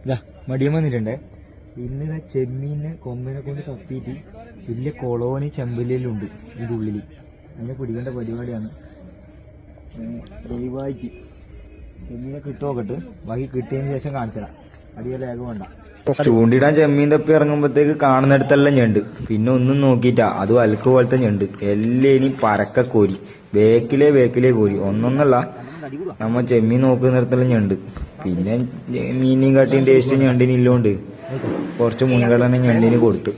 ഇതാ മടിയം വന്നിട്ടുണ്ടേ. ഇന്ന് ചെമ്മീനെ കൊമ്പനെ കൊണ്ട് തപ്പിയിട്ട് വലിയ കൊളോണി ചെമ്പല്ലിലുണ്ട് ഇതിൻ്റെ ഉള്ളിൽ. അതിനെ പിടിക്കേണ്ട പരിപാടിയാണ്. ദയവായിട്ട് ചെമ്മീനെ കിട്ടുമോക്കട്ട്, ബാക്കി കിട്ടിയതിന് ശേഷം കാണിച്ചതാ. അടിയ ലേഖ വേണ്ട. ചൂണ്ടിടാൻ ചെമ്മീൻ തപ്പി ഇറങ്ങുമ്പോഴത്തേക്ക് കാണുന്നിടത്തെല്ലാം ഞണ്ട്. പിന്നെ ഒന്നും നോക്കിയിട്ടാ, അതും അൽക്ക് പോലത്തെ ഞണ്ട്. എല്ലാം പരക്ക കോരി, ബേക്കിലേ കോരി. ഒന്നൊന്നല്ല, നമ്മ ചെമ്മീൻ നോക്കുന്നിടത്തെല്ലാം ഞണ്ട്. പിന്നെ മീനിനെയും കാട്ടിയും ടേസ്റ്റ് ഞണ്ടിനില്ലോണ്ട് കുറച്ച് മുൻഗണന ഞണ്ടിന് കൊടുത്തു.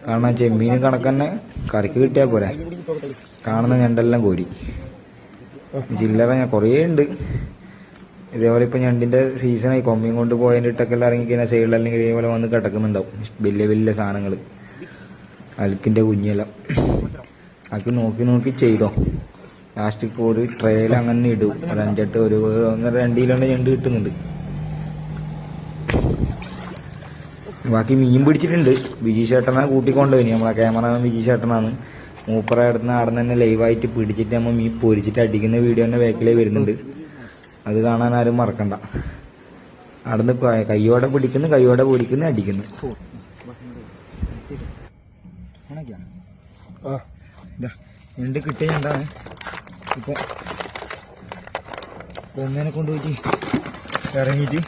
കാരണം ചെമ്മീൻ കണക്കന്നെ കറിക്ക് കിട്ടിയാൽ പോരാ. കാണുന്ന ഞണ്ടെല്ലാം കോരി. ചില്ലറ കുറേ ഉണ്ട് ഇതേപോലെ. ഇപ്പം ഞണ്ടിൻ്റെ സീസണായി. കൊമ്മിയും കൊണ്ട് പോയതിൻ്റെ ഇട്ടൊക്കെല്ലാം ഇറങ്ങിക്കഴിഞ്ഞാൽ സൈഡിലല്ലെങ്കിൽ ഇതേപോലെ വന്ന് കിടക്കുന്നുണ്ടാവും വലിയ വലിയ സാധനങ്ങൾ, അൽക്കിൻ്റെ കുഞ്ഞെല്ലാം. അത് നോക്കി ചെയ്തോ. ലാസ്റ്റ് ഒരു ട്രേയിൽ അങ്ങനെ ഇടും. ഒരു 5-8 ഒരു 1-2 കിലോൻ്റെ ഞണ്ട് കിട്ടുന്നുണ്ട്. ബാക്കി മീൻ പിടിച്ചിട്ടുണ്ട്. വിജി ചേട്ടനാണ് കൂട്ടിക്കൊണ്ടുപോയി. നമ്മളെ ക്യാമറമാൻ വിജി ചേട്ടനാണ്. മൂപ്പറ അടുത്ത് അവിടെ തന്നെ ലൈവായിട്ട് പിടിച്ചിട്ട് നമ്മൾ മീൻ പൊരിച്ചിട്ട് അടിക്കുന്ന വീഡിയോ തന്നെ ബാക്കിലേ വരുന്നുണ്ട്. അത് കാണാൻ ആരും മറക്കണ്ട. അവിടുന്ന് കയ്യോടെ പൊരിക്കുന്നു അടിക്കുന്നു. ഞണ്ട് കിട്ടിയ ഞണ്ടാണ്. ഇപ്പൊ കൊന്നേനെ കൊണ്ടുപോയിട്ട് ഇറങ്ങിയിട്ട്